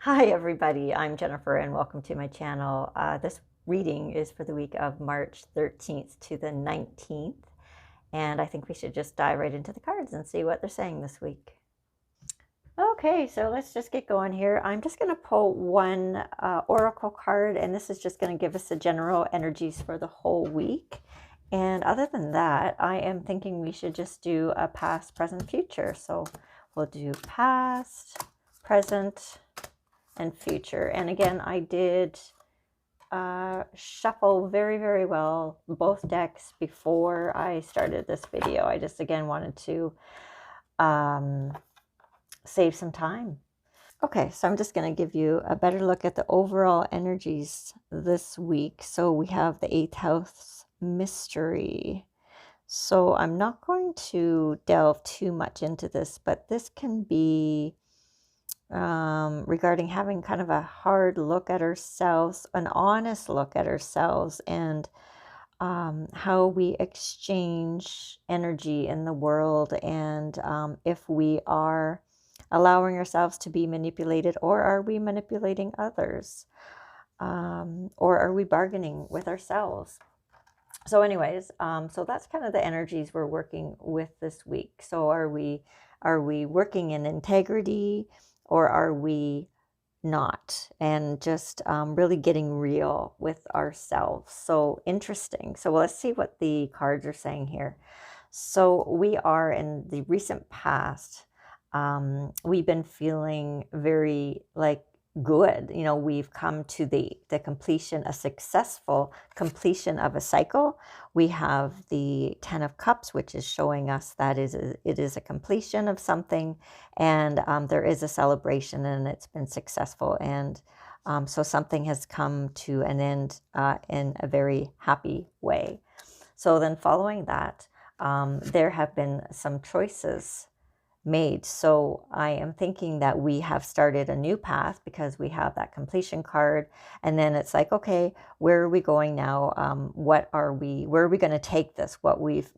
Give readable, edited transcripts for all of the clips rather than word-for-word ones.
Hi everybody, I'm Jennifer and welcome to my channel. This reading is for the week of March 13th to the 19th, and I think we should just dive right into the cards and see what they're saying this week. Okay, so let's just get going here. I'm just going to pull one oracle card, and this is just going to give us the general energies for the whole week. And other than that, I am thinking we should just do a past, present, future. So we'll do past, present, and future. And again, I did shuffle very well both decks before I started this video. I just again wanted to save some time. Okay, so I'm just going to give you a better look at the overall energies this week. So we have the 8th house mystery. So I'm not going to delve too much into this, but this can be regarding having kind of a hard look at ourselves, an honest look at ourselves, and how we exchange energy in the world, and if we are allowing ourselves to be manipulated, or are we manipulating others, or are we bargaining with ourselves? So anyways, so that's kind of the energies we're working with this week. So are we working in integrity, or are we not? And just really getting real with ourselves. So interesting. So let's see what the cards are saying here. So we are in the recent past. We've been feeling very good. You know, we've come to the completion, a successful completion of a cycle. We have the 10 of Cups, which is showing us that it is a completion of something, and there is a celebration, and it's been successful. And so something has come to an end in a very happy way. So then following that, there have been some choices made. So I am thinking that we have started a new path because we have that completion card, and then it's like, okay, where are we going now? Where are we going to take this? What we've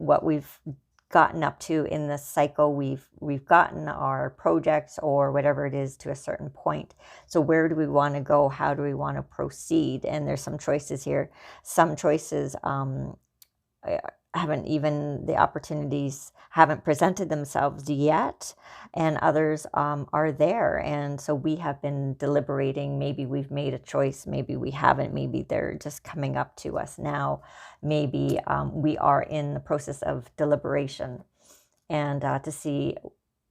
gotten up to in this cycle, we've gotten our projects or whatever it is to a certain point. So where do we want to go? How do we want to proceed? And there's some choices here. Some choices haven't even, the opportunities haven't presented themselves yet, and others are there. And so we have been deliberating. Maybe we've made a choice, maybe we haven't, maybe they're just coming up to us now, maybe we are in the process of deliberation, and to see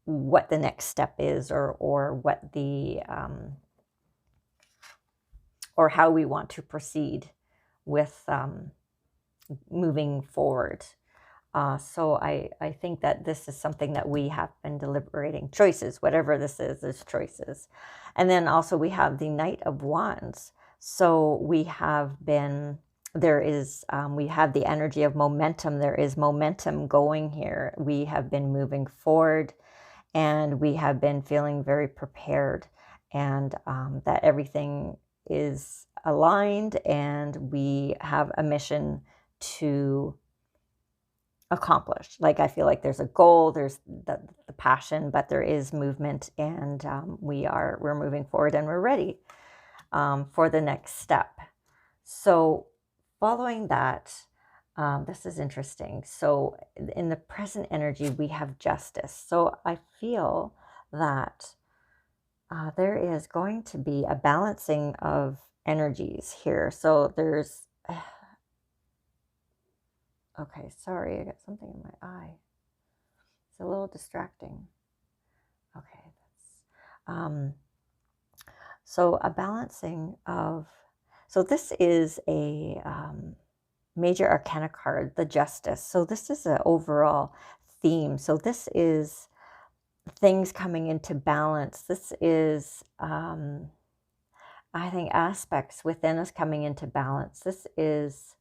what the next step is, or what the or how we want to proceed with moving forward. So I think that this is something that we have been deliberating. Choices, whatever this is choices. And then also we have the Knight of Wands. So we have been, we have the energy of momentum. There is momentum going here. We have been moving forward, and we have been feeling very prepared, and that everything is aligned, and we have a mission to accomplish. Like, I feel like there's a goal, there's the passion, but there is movement, and we're moving forward, and we're ready for the next step. So following that, this is interesting. So in the present energy, we have justice. So I feel that there is going to be a balancing of energies here. So there's okay, sorry, I got something in my eye. It's a little distracting. Okay, that's so a balancing of, so this is a major arcana card, the Justice. So this is an overall theme. So this is things coming into balance. This is I think aspects within us coming into balance. This is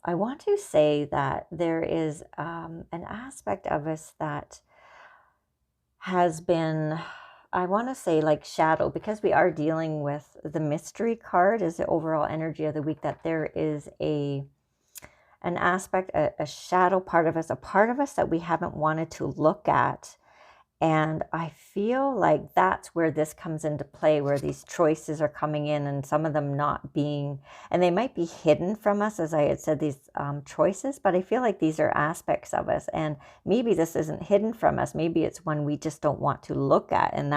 I want to say that there is an aspect of us that has been, I want to say, like shadow, because we are dealing with the mystery card as the overall energy of the week, that there is an aspect, a shadow part of us, a part of us that we haven't wanted to look at, And I feel like that's where this comes into play, where these choices are coming in, and some of them not being, and they might be hidden from us, as I had said, these choices, but I feel like these are aspects of us. And maybe this isn't hidden from us. Maybe it's one we just don't want to look at, and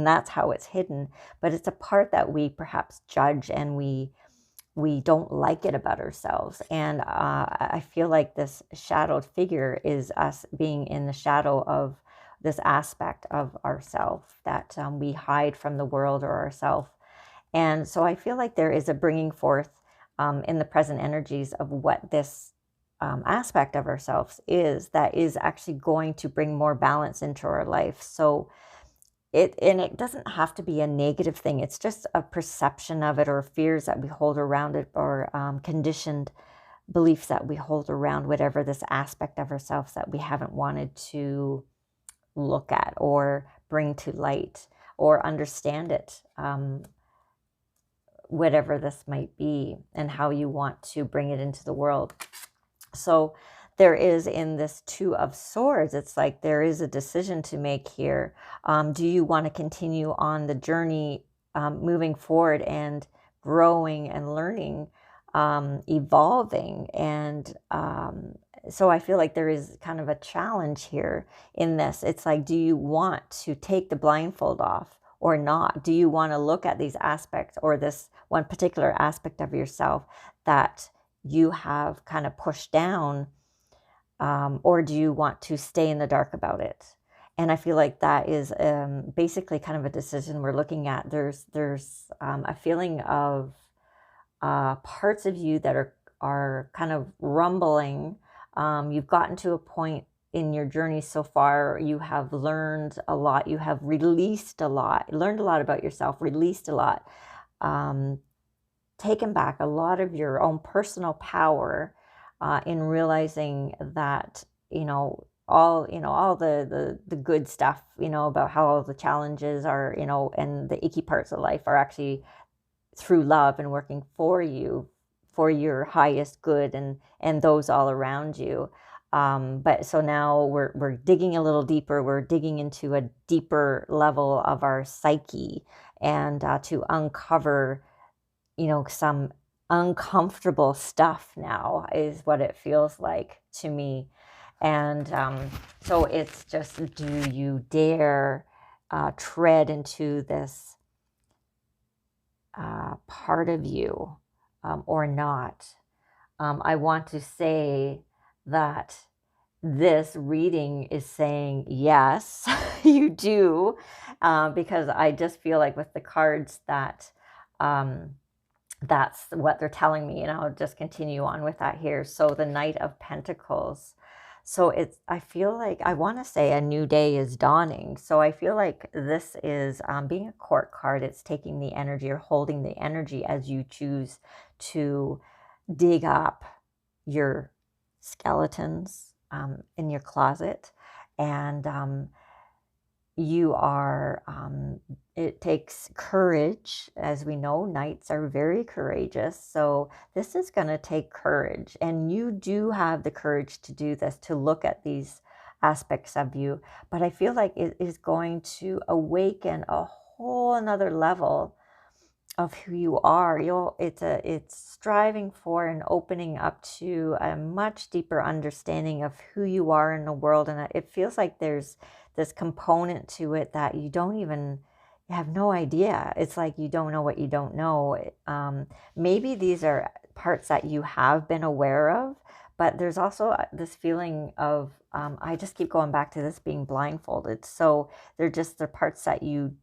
that's how it's hidden. But it's a part that we perhaps judge, and we don't like it about ourselves. And I feel like this shadowed figure is us being in the shadow of this aspect of ourself that we hide from the world or ourself. And so I feel like there is a bringing forth in the present energies of what this aspect of ourselves is, that is actually going to bring more balance into our life. So it doesn't have to be a negative thing. It's just a perception of it, or fears that we hold around it, or conditioned beliefs that we hold around whatever this aspect of ourselves that we haven't wanted to look at or bring to light or understand it, whatever this might be, and how you want to bring it into the world. So there is, in this Two of Swords, it's like there is a decision to make here. Do you want to continue on the journey, moving forward and growing and learning, evolving? And so I feel like there is kind of a challenge here in this. It's like, do you want to take the blindfold off or not? Do you want to look at these aspects, or this one particular aspect of yourself that you have kind of pushed down, or do you want to stay in the dark about it? And I feel like that is basically kind of a decision we're looking at. There's a feeling of parts of you that are kind of rumbling. You've gotten to a point in your journey so far. You have learned a lot. You have released a lot, learned a lot about yourself, released a lot, taken back a lot of your own personal power, in realizing that, all the good stuff, about how all the challenges are, and the icky parts of life are actually through love and working for you, for your highest good, and those all around you. But so now we're digging a little deeper. We're digging into a deeper level of our psyche, and to uncover, some uncomfortable stuff now, is what it feels like to me. And so it's just, do you dare tread into this part of you, or not? I want to say that this reading is saying yes, you do, because I just feel like with the cards that that's what they're telling me, and I'll just continue on with that here. So the Knight of Pentacles. So I feel like, I want to say a new day is dawning. So I feel like this is being a court card. It's taking the energy, or holding the energy, as you choose to dig up your skeletons in your closet. And you are, it takes courage. As we know, knights are very courageous. So this is going to take courage. And you do have the courage to do this, to look at these aspects of you. But I feel like it is going to awaken a whole another level of who you are. It's striving for and opening up to a much deeper understanding of who you are in the world. And it feels like there's this component to it that you have no idea. It's like you don't know what you don't know. Maybe these are parts that you have been aware of, but there's also this feeling of, I just keep going back to this being blindfolded. So they're parts that you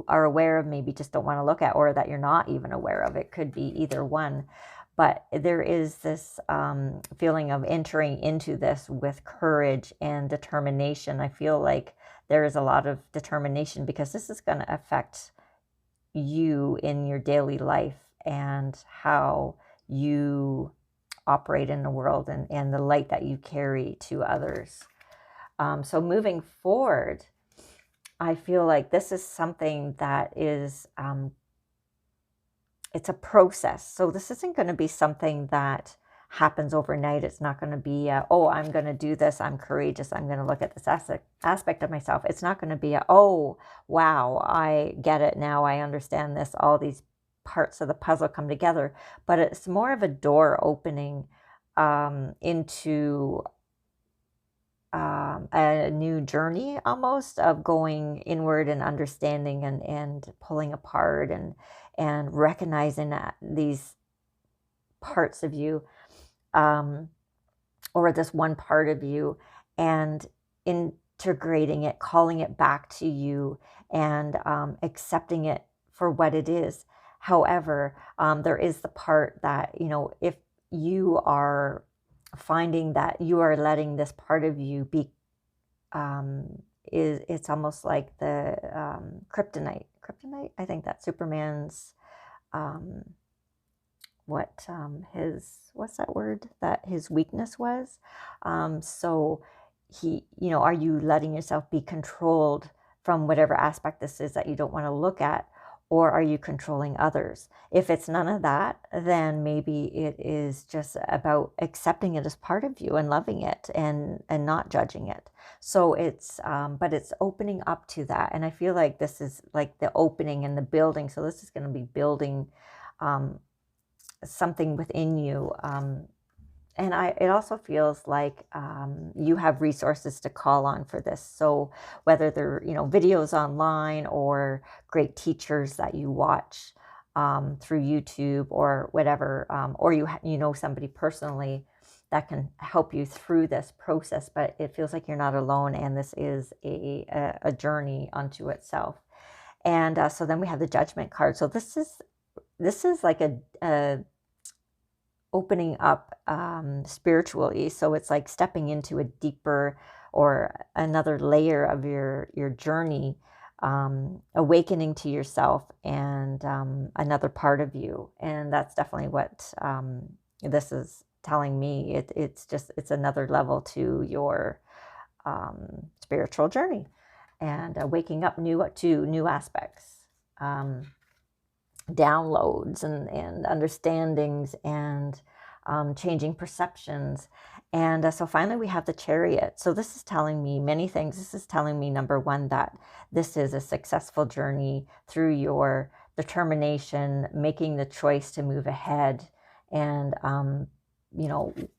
are aware of, maybe just don't want to look at, or that you're not even aware of. It could be either one. But there is this feeling of entering into this with courage and determination. I feel like there is a lot of determination, because this is going to affect you in your daily life and how you operate in the world, and the light that you carry to others. So moving forward, I feel like this is something that is, it's a process. So this isn't going to be something that happens overnight. It's not going to be, oh, I'm going to do this. I'm courageous. I'm going to look at this aspect of myself. It's not going to be, oh, wow, I get it now. I understand this. All these parts of the puzzle come together. But it's more of a door opening into a new journey, almost, of going inward and understanding and pulling apart and recognizing that these parts of you, or this one part of you, and integrating it, calling it back to you, and accepting it for what it is. However, there is the part that, if you are finding that you are letting this part of you be, it's almost like the kryptonite. Kryptonite, I think that's Superman's, what's that word that his weakness was. So are you letting yourself be controlled from whatever aspect this is that you don't want to look at, or are you controlling others? If it's none of that, then maybe it is just about accepting it as part of you and loving it and not judging it. So but it's opening up to that. And I feel like this is like the opening and the building. So this is going to be building something within you. And it also feels like you have resources to call on for this. So whether they're, videos online or great teachers that you watch through YouTube or whatever, or you know somebody personally that can help you through this process, but it feels like you're not alone, and this is a journey unto itself. And so then we have the Judgment card. So this is like a opening up spiritually. So it's like stepping into a deeper or another layer of your journey, awakening to yourself and another part of you. And that's definitely what this is telling me. It's another level to your spiritual journey, and waking up to new aspects. Downloads and understandings and changing perceptions. And so finally we have the Chariot. So this is telling me many things. This is telling me, number one, that this is a successful journey through your determination, making the choice to move ahead, and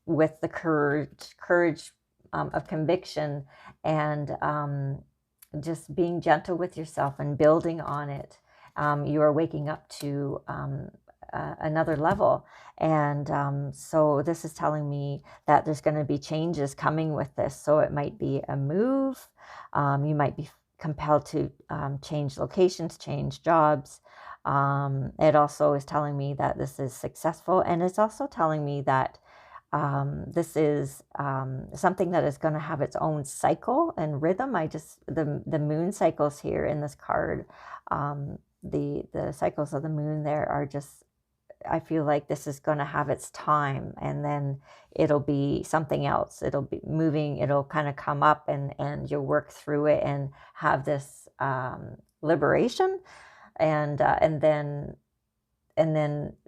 with the courage of conviction, and just being gentle with yourself and building on it. You are waking up to another level. And so this is telling me that there's going to be changes coming with this. So it might be a move. You might be compelled to change locations, change jobs. It also is telling me that this is successful. And it's also telling me that this is something that is going to have its own cycle and rhythm. The moon cycles here in this card, the cycles of the moon there are just, I feel like this is going to have its time, and then it'll be something else. It'll be moving, it'll kind of come up, and you'll work through it and have this liberation, and then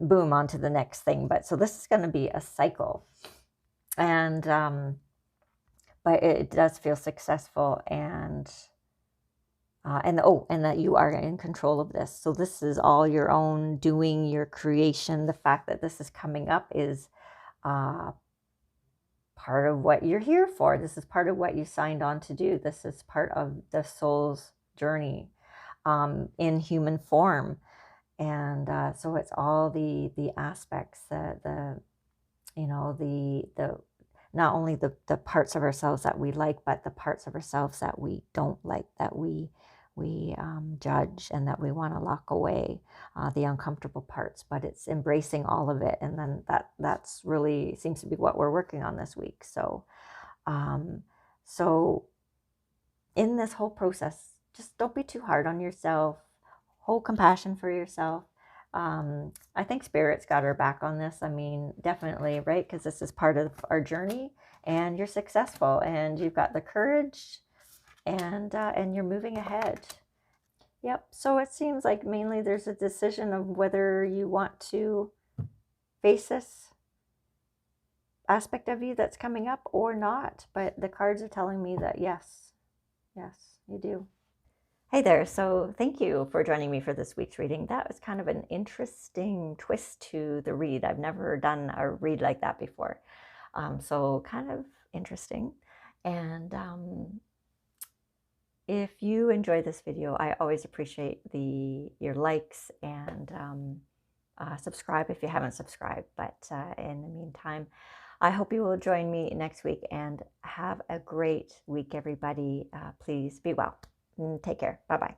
boom, on to the next thing. But so this is going to be a cycle, and but it does feel successful, and that you are in control of this. So this is all your own doing, your creation. The fact that this is coming up is part of what you're here for. This is part of what you signed on to do. This is part of the soul's journey in human form. And so it's all the aspects, the not only the parts of ourselves that we like, but the parts of ourselves that we don't like, that we judge, and that we want to lock away, the uncomfortable parts. But it's embracing all of it, and then that's really seems to be what we're working on this week. So so in this whole process, just don't be too hard on yourself. Hold compassion for yourself. I think Spirit's got our back on this. I mean, definitely, right? Because this is part of our journey, and you're successful, and you've got the courage, and you're moving ahead. Yep. So it seems like mainly there's a decision of whether you want to face this aspect of you that's coming up or not. But the cards are telling me that yes, you do. Hey there, so thank you for joining me for this week's reading. That was kind of an interesting twist to the read. I've never done a read like that before. So kind of interesting. And if you enjoy this video, I always appreciate your likes and subscribe if you haven't subscribed. But in the meantime, I hope you will join me next week, and have a great week, everybody. Please be well. Take care. Bye-bye.